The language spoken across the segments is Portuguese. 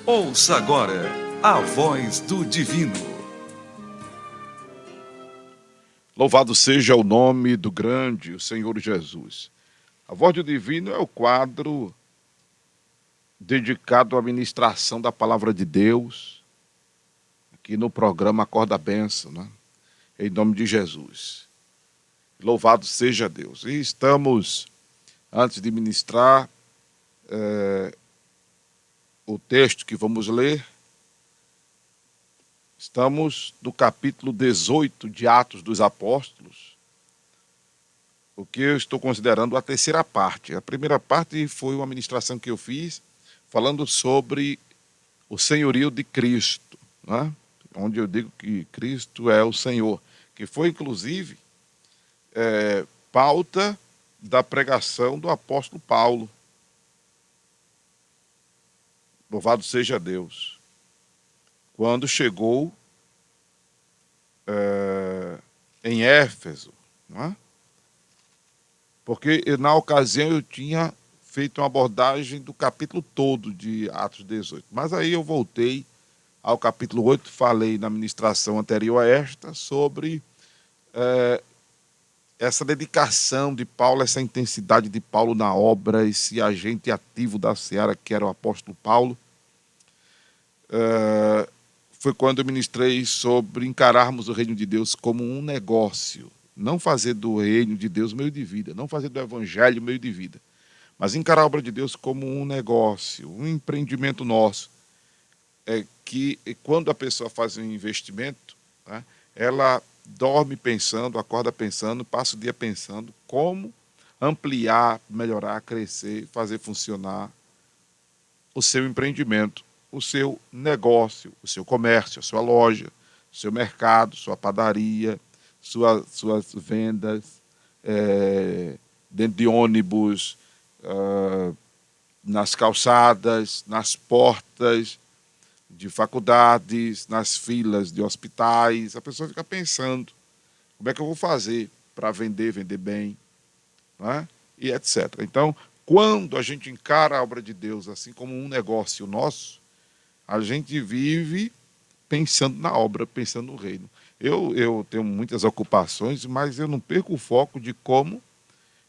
Ouça agora a voz do divino. Louvado seja o nome do grande, o Senhor Jesus. A voz do divino é o quadro dedicado à ministração da palavra de Deus, aqui no programa Acorda a Bênção, né? Em nome de Jesus. Louvado seja Deus. E estamos, antes de ministrar o texto que vamos ler, estamos no capítulo 18 de Atos dos Apóstolos, o que eu estou considerando a terceira parte. A primeira parte foi uma ministração que eu fiz falando sobre o senhorio de Cristo, né? Onde eu digo que Cristo é o Senhor, que foi inclusive pauta da pregação do apóstolo Paulo. Louvado seja Deus. Quando chegou em Éfeso, né? Porque na ocasião eu tinha feito uma abordagem do capítulo todo de Atos 18. Mas aí eu voltei ao capítulo 8, falei na ministração anterior a esta sobre essa dedicação de Paulo, essa intensidade de Paulo na obra, esse agente ativo da seara que era o apóstolo Paulo. Foi quando eu ministrei sobre encararmos o reino de Deus como um negócio, não fazer do reino de Deus meio de vida, não fazer do evangelho meio de vida, mas encarar a obra de Deus como um negócio, um empreendimento nosso, que quando a pessoa faz um investimento, né, ela dorme pensando, acorda pensando, passa o dia pensando como ampliar, melhorar, crescer, fazer funcionar o seu empreendimento, o seu negócio, o seu comércio, a sua loja, o seu mercado, sua padaria, suas vendas, dentro de ônibus, nas calçadas, nas portas de faculdades, nas filas de hospitais. A pessoa fica pensando, como é que eu vou fazer para vender bem, né? E etc. Então, quando a gente encara a obra de Deus assim como um negócio nosso, a gente vive pensando na obra, pensando no reino. Eu tenho muitas ocupações, mas eu não perco o foco de como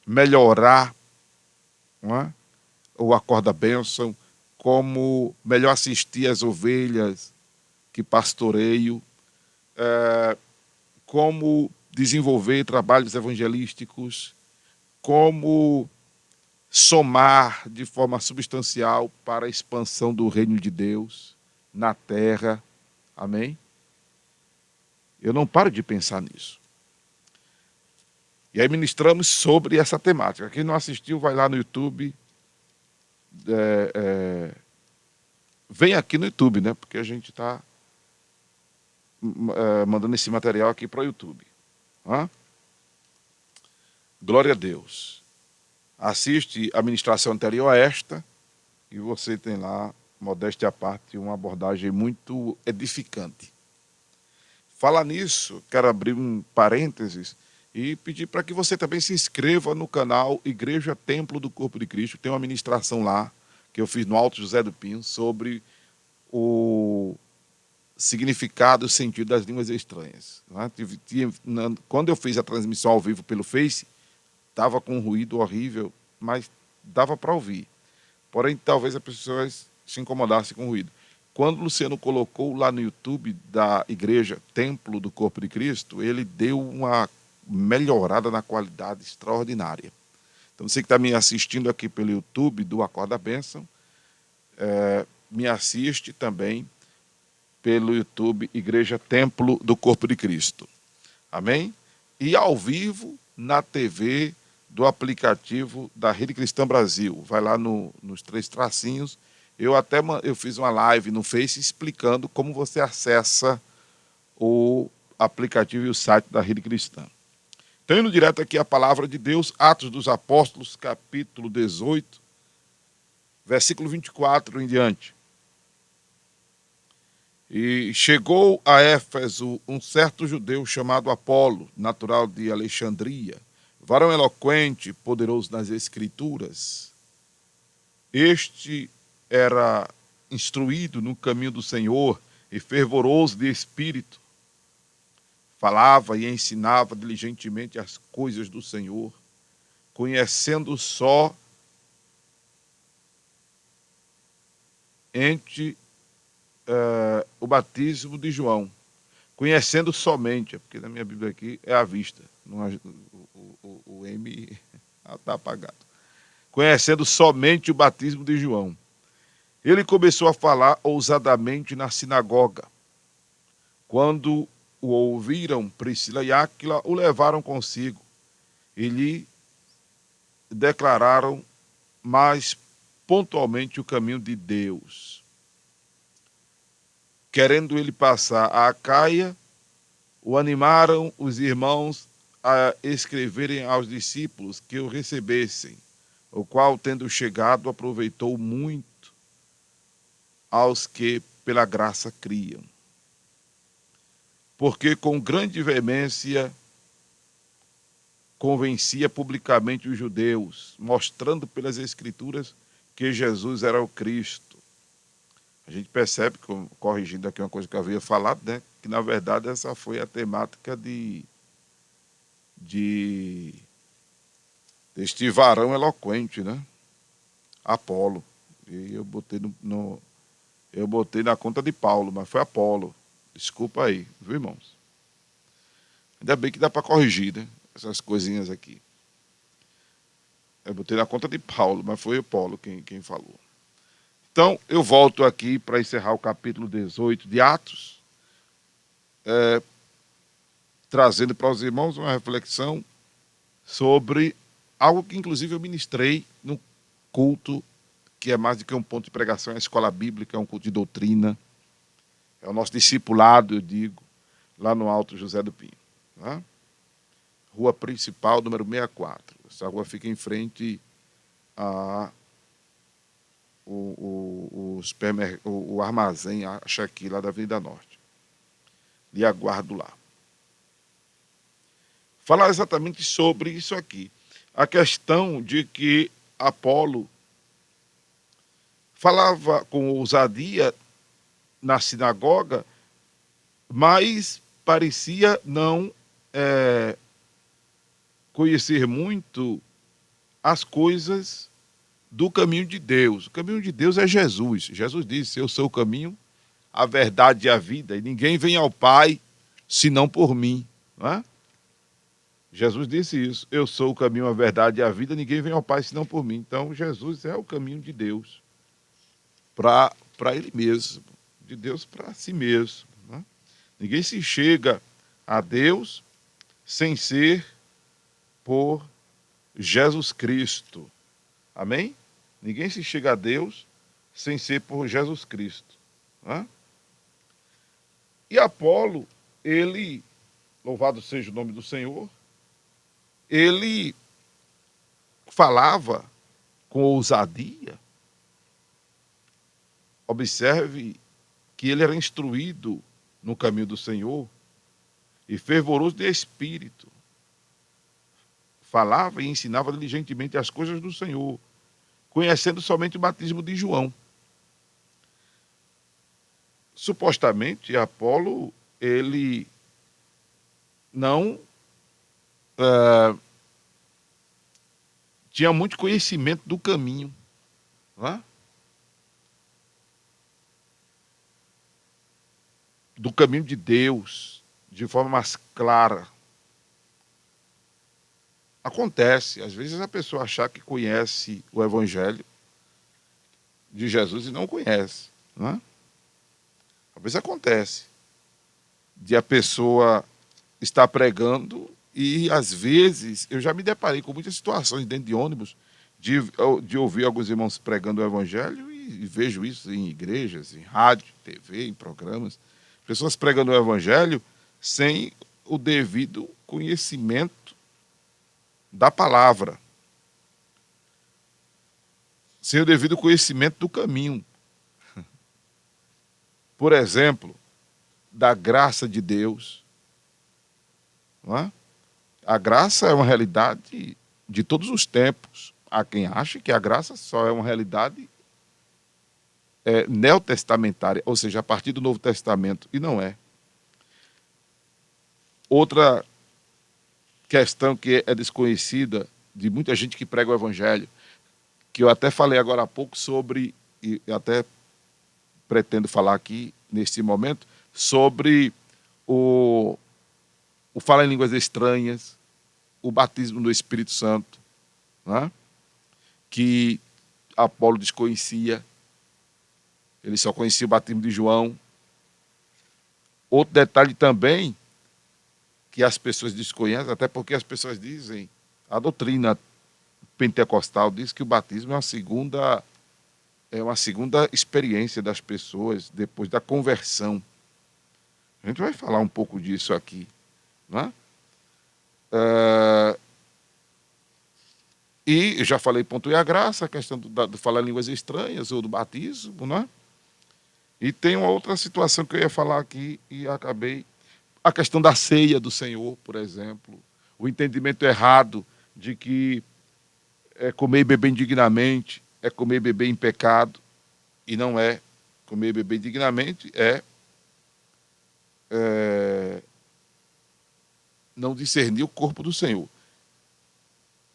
melhorar, não é? O Acorda Bênção, como melhor assistir as ovelhas que pastoreio, como desenvolver trabalhos evangelísticos, como somar de forma substancial para a expansão do reino de Deus na terra. Amém? Eu não paro de pensar nisso. E aí ministramos sobre essa temática. Quem não assistiu, vai lá no YouTube. Vem aqui no YouTube, né? Porque a gente está mandando esse material aqui para o YouTube. Hã? Glória a Deus. Assiste a ministração anterior a esta e você tem lá, modéstia à parte, uma abordagem muito edificante. Falar nisso, quero abrir um parênteses e pedir para que você também se inscreva no canal Igreja Templo do Corpo de Cristo. Tem uma ministração lá que eu fiz no Alto José do Pinho sobre o significado e o sentido das línguas estranhas. Né? Quando eu fiz a transmissão ao vivo pelo Face, estava com um ruído horrível, mas dava para ouvir. Porém, talvez as pessoas se incomodassem com o ruído. Quando o Luciano colocou lá no YouTube da Igreja Templo do Corpo de Cristo, ele deu uma melhorada na qualidade extraordinária. Então, você que está me assistindo aqui pelo YouTube do Acorda Bênção, me assiste também pelo YouTube Igreja Templo do Corpo de Cristo. Amém? E ao vivo na TV do aplicativo da Rede Cristã Brasil. Vai lá nos 3 tracinhos. Eu fiz uma live no Face explicando como você acessa o aplicativo e o site da Rede Cristã. Então, indo direto aqui a palavra de Deus, Atos dos Apóstolos, capítulo 18, versículo 24 em diante. E chegou a Éfeso um certo judeu chamado Apolo, natural de Alexandria, varão eloquente, poderoso nas escrituras. Este era instruído no caminho do Senhor e fervoroso de espírito, falava e ensinava diligentemente as coisas do Senhor, conhecendo só o batismo de João. Conhecendo somente, porque na minha Bíblia aqui é à vista, não, o M está apagado. Conhecendo somente o batismo de João. Ele começou a falar ousadamente na sinagoga. Quando o ouviram, Priscila e Áquila o levaram consigo e lhe declararam mais pontualmente o caminho de Deus. Querendo ele passar a Acaia, o animaram os irmãos a escreverem aos discípulos que o recebessem, o qual, tendo chegado, aproveitou muito aos que pela graça criam. Porque com grande veemência convencia publicamente os judeus, mostrando pelas Escrituras que Jesus era o Cristo. A gente percebe, corrigindo aqui uma coisa que eu havia falado, né, que na verdade essa foi a temática deste varão eloquente, né? Apolo. E eu botei na conta de Paulo, mas foi Apolo. Desculpa aí, viu, irmãos? Ainda bem que dá para corrigir, né? Essas coisinhas aqui. Eu botei na conta de Paulo, mas foi Apolo quem falou. Então, eu volto aqui para encerrar o capítulo 18 de Atos, trazendo para os irmãos uma reflexão sobre algo que, inclusive, eu ministrei no culto, que é mais do que um ponto de pregação, é a escola bíblica, é um culto de doutrina, é o nosso discipulado, eu digo, lá no Alto José do Pinho. Tá? Rua principal, número 64. Essa rua fica em frente o armazém, acho aqui, lá da Avenida Norte. Lhe aguardo lá. Falar exatamente sobre isso aqui. A questão de que Apolo falava com ousadia na sinagoga, mas parecia não conhecer muito as coisas do caminho de Deus. O caminho de Deus é Jesus. Jesus disse: eu sou o caminho, a verdade e a vida, e ninguém vem ao Pai senão por mim. Não é? Jesus disse isso: eu sou o caminho, a verdade e a vida, ninguém vem ao Pai senão por mim. Então Jesus é o caminho de Deus para ele mesmo, de Deus para si mesmo. Não é? Ninguém se chega a Deus sem ser por Jesus Cristo. Amém? Ninguém se chega a Deus sem ser por Jesus Cristo. Né? E Apolo, ele, louvado seja o nome do Senhor, ele falava com ousadia. Observe que ele era instruído no caminho do Senhor e fervoroso de espírito. Falava e ensinava diligentemente as coisas do Senhor, conhecendo somente o batismo de João. Supostamente, Apolo, ele não tinha muito conhecimento do caminho. Não é? Do caminho de Deus, de forma mais clara. Acontece, às vezes a pessoa achar que conhece o Evangelho de Jesus e não conhece. Não é? Às vezes acontece de a pessoa estar pregando e, às vezes, eu já me deparei com muitas situações dentro de ônibus de ouvir alguns irmãos pregando o Evangelho e vejo isso em igrejas, em rádio, TV, em programas. Pessoas pregando o Evangelho sem o devido conhecimento da palavra, sem o devido conhecimento do caminho. Por exemplo, da graça de Deus. Não é? A graça é uma realidade de todos os tempos. Há quem ache que a graça só é uma realidade neotestamentária, ou seja, a partir do Novo Testamento, e não é. Outra questão que é desconhecida de muita gente que prega o Evangelho, que eu até falei agora há pouco sobre, e até pretendo falar aqui neste momento, sobre o falar em línguas estranhas, o batismo no Espírito Santo, né? Que Apolo desconhecia, ele só conhecia o batismo de João. Outro detalhe também, que as pessoas desconhecem, até porque as pessoas dizem, a doutrina pentecostal diz que o batismo é uma segunda experiência das pessoas depois da conversão. A gente vai falar um pouco disso aqui, né? E eu já falei, pontuei a graça, a questão do falar línguas estranhas ou do batismo, né? E tem uma outra situação que eu ia falar aqui e acabei. A questão da ceia do Senhor, por exemplo. O entendimento errado de que é comer e beber indignamente, é comer e beber em pecado. E não é. Comer e beber indignamente é não discernir o corpo do Senhor.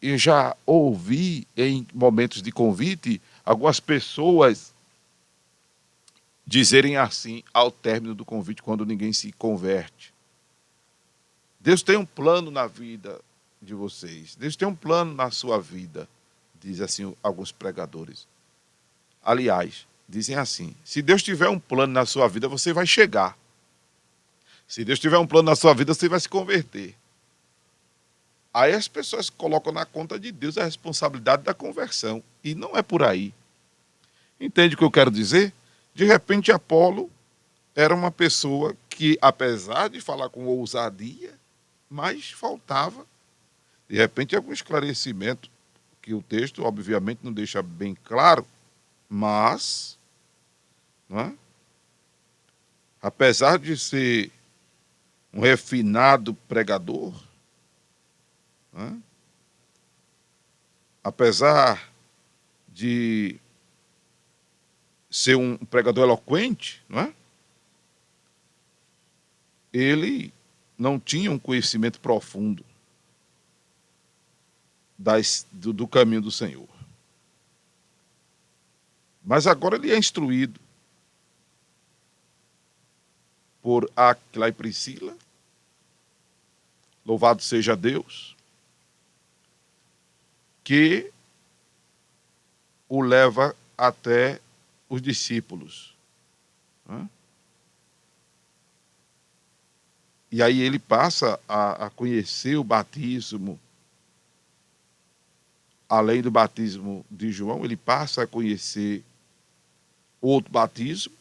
Eu já ouvi em momentos de convite algumas pessoas dizerem assim ao término do convite, quando ninguém se converte: Deus tem um plano na vida de vocês, Deus tem um plano na sua vida, diz assim alguns pregadores. Aliás, dizem assim: se Deus tiver um plano na sua vida, você vai chegar. Se Deus tiver um plano na sua vida, você vai se converter. Aí as pessoas colocam na conta de Deus a responsabilidade da conversão. E não é por aí. Entende o que eu quero dizer? De repente, Apolo era uma pessoa que, apesar de falar com ousadia, mas faltava, de repente, algum esclarecimento, que o texto, obviamente, não deixa bem claro, mas, não é? Apesar de ser um refinado pregador, não é? Apesar de ser um pregador eloquente, não é? Ele não tinha um conhecimento profundo do caminho do Senhor. Mas agora ele é instruído por Áquila e Priscila. Louvado seja Deus, que o leva até os discípulos. Né? E aí ele passa a conhecer o batismo. Além do batismo de João, ele passa a conhecer outro batismo.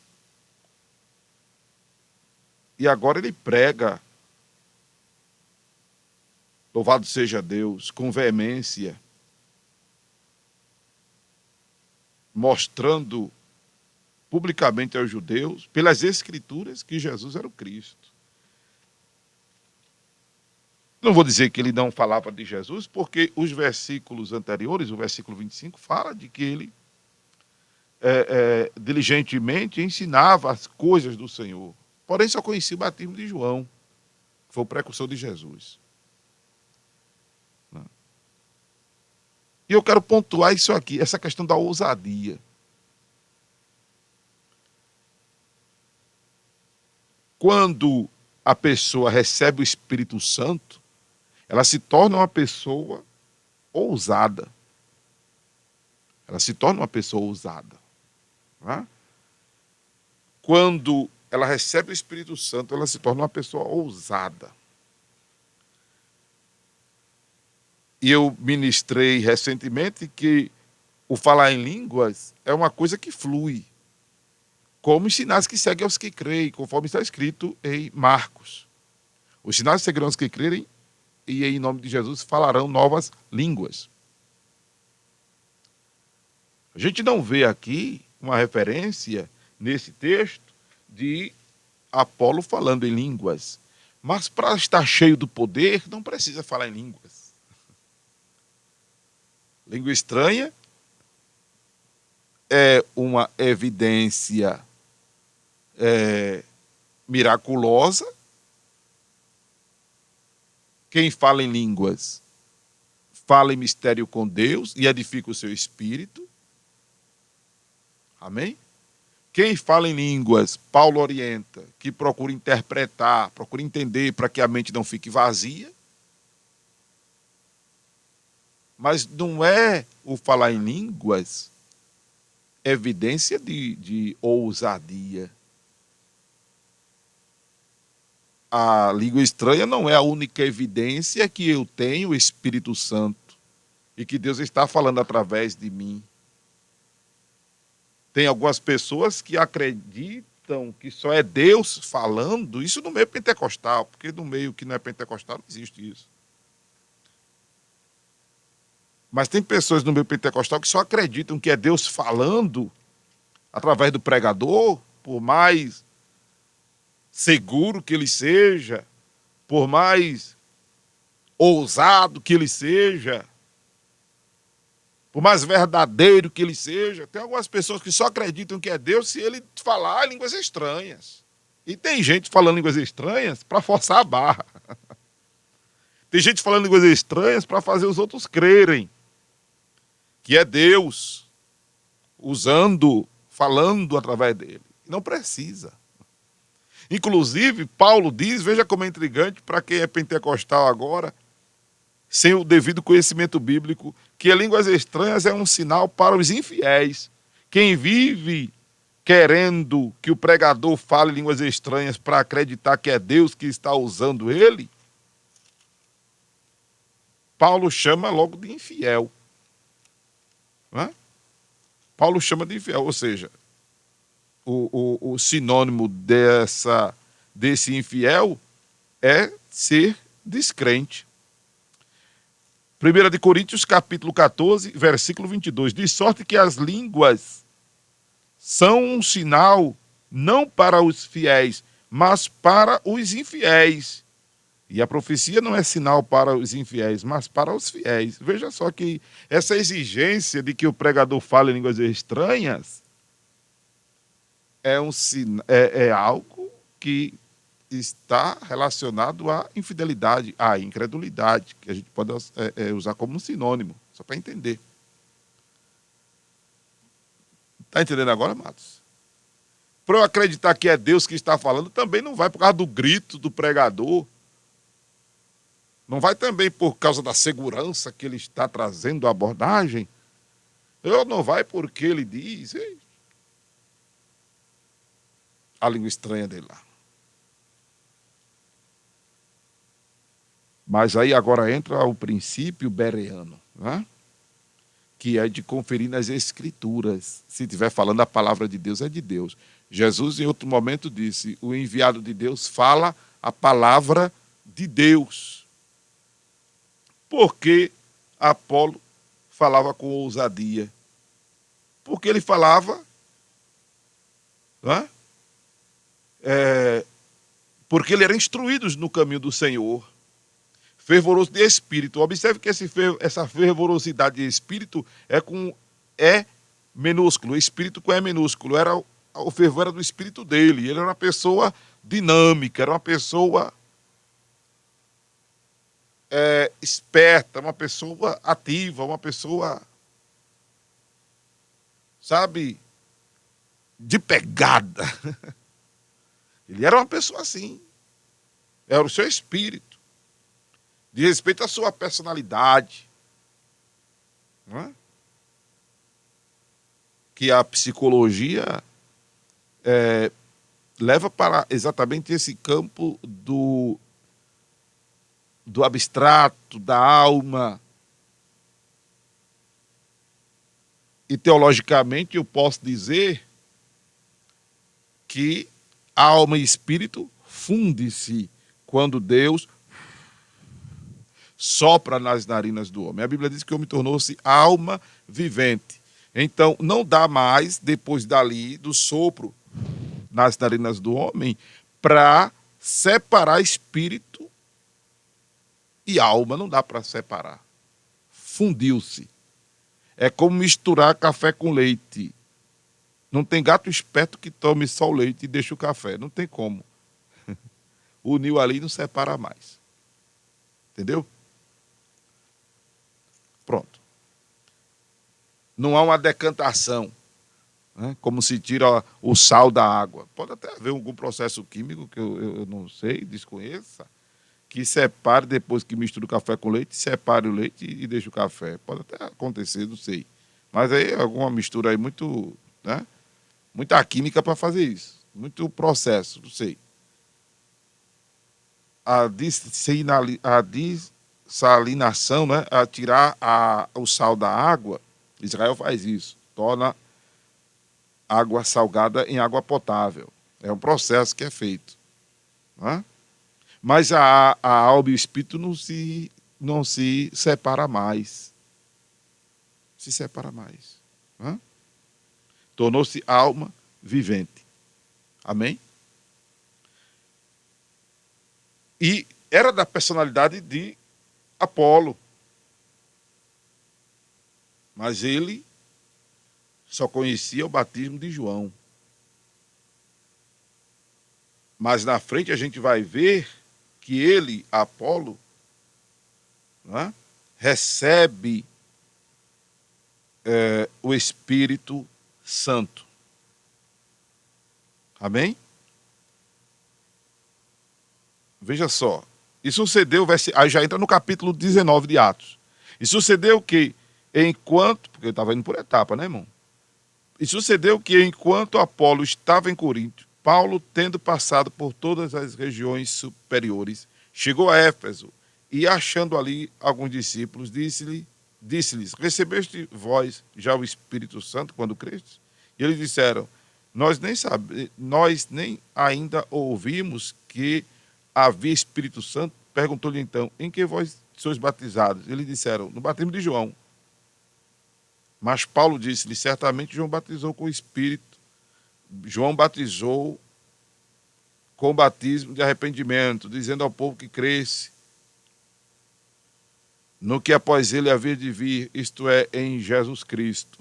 E agora ele prega, louvado seja Deus, com veemência, mostrando publicamente aos judeus, pelas Escrituras, que Jesus era o Cristo. Não vou dizer que ele não falava de Jesus, porque os versículos anteriores, o versículo 25, fala de que ele diligentemente ensinava as coisas do Senhor. Porém, só conhecia o batismo de João, que foi o precursor de Jesus. E eu quero pontuar isso aqui, essa questão da ousadia. Quando a pessoa recebe o Espírito Santo, ela se torna uma pessoa ousada. Ela se torna uma pessoa ousada. Né? Quando ela recebe o Espírito Santo, ela se torna uma pessoa ousada. E eu ministrei recentemente que o falar em línguas é uma coisa que flui, como os sinais que seguem aos que creem, conforme está escrito em Marcos. Os sinais seguirão aos que crerem e em nome de Jesus falarão novas línguas. A gente não vê aqui uma referência nesse texto de Apolo falando em línguas. Mas para estar cheio do poder, não precisa falar em línguas. Língua estranha é uma evidência miraculosa. Quem fala em línguas fala em mistério com Deus e edifica o seu espírito. Amém? Quem fala em línguas, Paulo orienta, que procura interpretar, procura entender para que a mente não fique vazia. Mas não é o falar em línguas evidência de ousadia. A língua estranha não é a única evidência que eu tenho o Espírito Santo e que Deus está falando através de mim. Tem algumas pessoas que acreditam que só é Deus falando, isso no meio pentecostal, porque no meio que não é pentecostal não existe isso. Mas tem pessoas no meio pentecostal que só acreditam que é Deus falando através do pregador, por mais seguro que ele seja, por mais ousado que ele seja, por mais verdadeiro que ele seja. Tem algumas pessoas que só acreditam que é Deus se ele falar línguas estranhas. E tem gente falando línguas estranhas para forçar a barra. Tem gente falando línguas estranhas para fazer os outros crerem que é Deus usando, falando através dele. Não precisa. Inclusive, Paulo diz, veja como é intrigante para quem é pentecostal agora, sem o devido conhecimento bíblico, que línguas estranhas é um sinal para os infiéis. Quem vive querendo que o pregador fale línguas estranhas para acreditar que é Deus que está usando ele, Paulo chama logo de infiel. Não é? Paulo chama de infiel, ou seja, o sinônimo desse infiel é ser descrente. 1 Coríntios, capítulo 14, versículo 22. De sorte que as línguas são um sinal não para os fiéis, mas para os infiéis. E a profecia não é sinal para os infiéis, mas para os fiéis. Veja só que essa exigência de que o pregador fale línguas estranhas é algo que está relacionado à infidelidade, à incredulidade, que a gente pode usar como um sinônimo, só para entender. Está entendendo agora, Matos? Para eu acreditar que é Deus que está falando, também não vai por causa do grito do pregador, não vai também por causa da segurança que ele está trazendo à abordagem, ou não vai porque ele diz a língua estranha dele lá. Mas aí agora entra o princípio bereano, né? Que é de conferir nas Escrituras. Se estiver falando a palavra de Deus, é de Deus. Jesus, em outro momento, disse, o enviado de Deus fala a palavra de Deus. Porque Apolo falava com ousadia? Porque ele falava, né? Porque ele era instruído no caminho do Senhor. Fervoroso de espírito. Observe que essa fervorosidade de espírito é minúsculo. Espírito com E minúsculo. O fervor era do espírito dele. Ele era uma pessoa dinâmica, era uma pessoa esperta, uma pessoa ativa, uma pessoa, sabe, de pegada. Ele era uma pessoa assim. Era o seu espírito. De respeito à sua personalidade. Não é? Que a psicologia leva para exatamente esse campo do abstrato, da alma. E teologicamente eu posso dizer que alma e espírito funde-se quando Deus sopra nas narinas do homem. A Bíblia diz que o homem tornou-se alma vivente. Então, não dá mais, depois dali, do sopro nas narinas do homem, para separar espírito e alma. Não dá para separar. Fundiu-se. É como misturar café com leite. Não tem gato esperto que tome só o leite e deixe o café. Não tem como. Uniu ali e não separa mais. Entendeu? Pronto. Não há uma decantação, né? Como se tira o sal da água. Pode até haver algum processo químico que eu não sei, desconheça, que separe depois que mistura o café com leite, separe o leite e deixe o café. Pode até acontecer, não sei. Mas aí alguma mistura aí muito, né? Muita química para fazer isso. Muito processo, não sei. A dessalinação, né? A tirar o sal da água, Israel faz isso. Torna água salgada em água potável. É um processo que é feito. Né? Mas a alma e o espírito não se separa mais. Se separa mais. Né? Tornou-se alma vivente. Amém? E era da personalidade de Apolo. Mas ele só conhecia o batismo de João. Mas na frente a gente vai ver que ele, Apolo, né, recebe o Espírito Santo. Amém? Veja só. E sucedeu, aí já entra no capítulo 19 de Atos. E sucedeu que, enquanto, porque ele estava indo por etapa, né, irmão? E sucedeu que, enquanto Apolo estava em Corinto, Paulo, tendo passado por todas as regiões superiores, chegou a Éfeso e, achando ali alguns discípulos, disse-lhes: recebeste vós já o Espírito Santo quando crestes? E eles disseram: nós nem ainda ouvimos que havia Espírito Santo. Perguntou-lhe então: em que vós sois batizados? Eles disseram: no batismo de João. Mas Paulo disse-lhe: certamente João batizou com o Espírito. João batizou com o batismo de arrependimento, dizendo ao povo que cresce no que após ele havia de vir, isto é, em Jesus Cristo.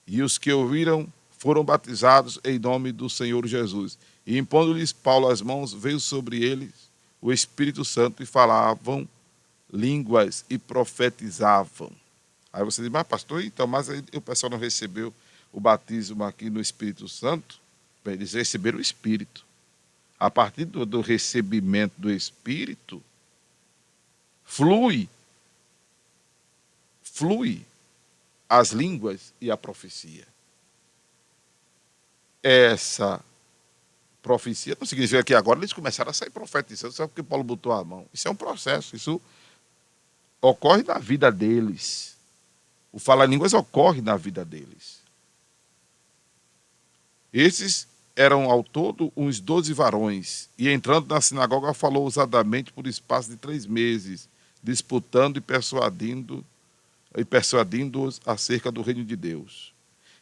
E os que ouviram foram batizados em nome do Senhor Jesus. E impondo-lhes Paulo as mãos, veio sobre eles o Espírito Santo e falavam línguas e profetizavam. Aí você diz: mas pastor, então, mas aí o pessoal não recebeu o batismo aqui no Espírito Santo? Bem, eles receberam o Espírito. A partir do recebimento do Espírito, flui as línguas e a profecia. Essa profecia não significa que agora eles começaram a sair profetizando só porque Paulo botou a mão. Isso é um processo, isso ocorre na vida deles. O falar línguas ocorre na vida deles. Esses eram ao todo uns 12 varões, e entrando na sinagoga falou ousadamente por espaço de 3 meses, disputando e persuadindo-os acerca do reino de Deus.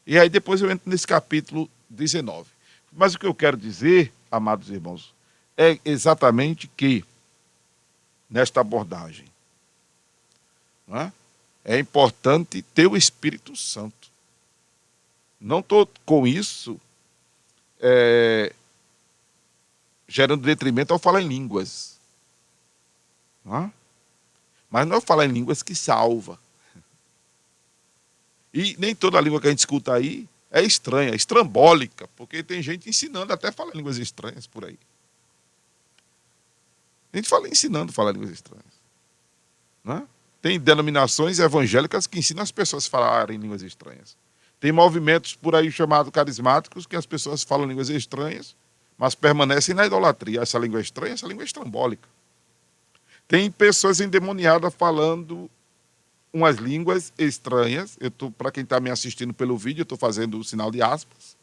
E aí depois eu entro nesse capítulo 19. Mas o que eu quero dizer, amados irmãos, é exatamente que, nesta abordagem, não é importante ter o Espírito Santo. Não estou com isso gerando detrimento ao falar em línguas. Não é? Mas não é falar em línguas que salva. E nem toda língua que a gente escuta aí é estranha, é estrambólica, porque tem gente ensinando até a falar línguas estranhas por aí. A gente fala ensinando a falar línguas estranhas. Não é? Tem denominações evangélicas que ensinam as pessoas a falarem línguas estranhas. Tem movimentos por aí chamados carismáticos que as pessoas falam línguas estranhas, mas permanecem na idolatria. Essa língua é estranha, essa língua é estrambólica. Tem pessoas endemoniadas falando umas línguas estranhas. Para quem está me assistindo pelo vídeo, eu estou fazendo o sinal de aspas,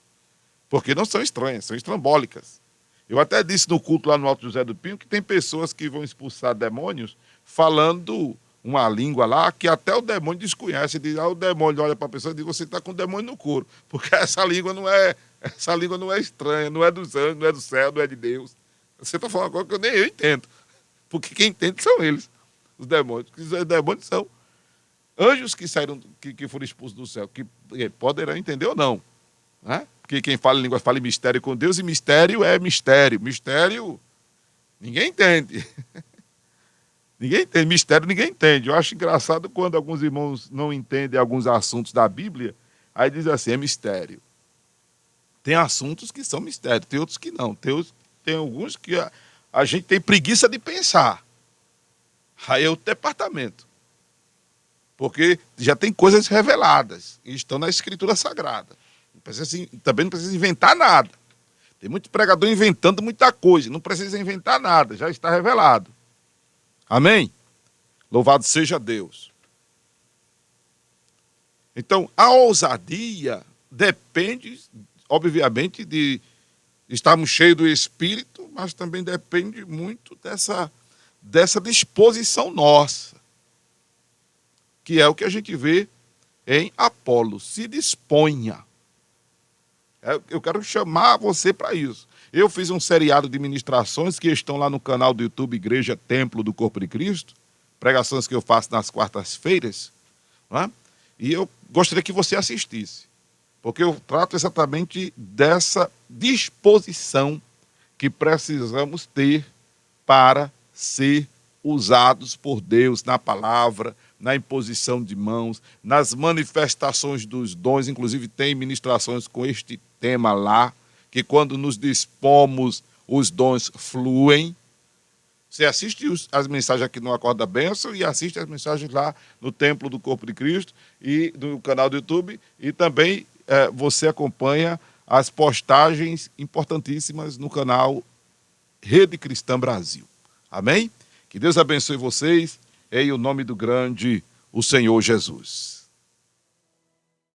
porque não são estranhas, são estrambólicas. Eu até disse no culto lá no Alto José do Pinho que tem pessoas que vão expulsar demônios falando uma língua lá que até o demônio desconhece. Diz: o demônio olha para a pessoa e diz: você está com o demônio no couro, porque essa língua não é estranha, não é dos anjos, não é do céu, não é de Deus. Você está falando uma coisa que nem eu entendo, porque quem entende são eles, os demônios. Os demônios são anjos que saíram, que foram expulsos do céu, que poderão entender ou não. né? Porque quem fala em língua fala em mistério com Deus, e mistério é mistério. Mistério, ninguém entende. Ninguém entende. Mistério, ninguém entende. Eu acho engraçado quando alguns irmãos não entendem alguns assuntos da Bíblia, aí diz assim, é mistério. Tem assuntos que são mistério, tem outros que não. Tem alguns que a gente tem preguiça de pensar. Aí é o departamento. Porque já tem coisas reveladas e estão na Escritura Sagrada. Também não precisa inventar nada. Tem muito pregador inventando muita coisa. Não precisa inventar nada, já está revelado. Amém? Louvado seja Deus. Então, a ousadia depende, obviamente, de estarmos cheios do Espírito, mas também depende muito dessa disposição nossa, que é o que a gente vê em Apolo. Se disponha. Eu quero chamar você para isso. Eu fiz um seriado de ministrações que estão lá no canal do YouTube Igreja Templo do Corpo de Cristo, pregações que eu faço nas quartas-feiras, né? E eu gostaria que você assistisse, porque eu trato exatamente dessa disposição que precisamos ter para ser usados por Deus na palavra, na imposição de mãos, nas manifestações dos dons. Inclusive tem ministrações com este tema lá, que quando nos dispomos, os dons fluem. Você assiste as mensagens aqui no Acorda Bênção e assiste as mensagens lá no Templo do Corpo de Cristo e no canal do YouTube, e também você acompanha as postagens importantíssimas no canal Rede Cristã Brasil. Amém? Que Deus abençoe vocês, em o nome do grande, o Senhor Jesus.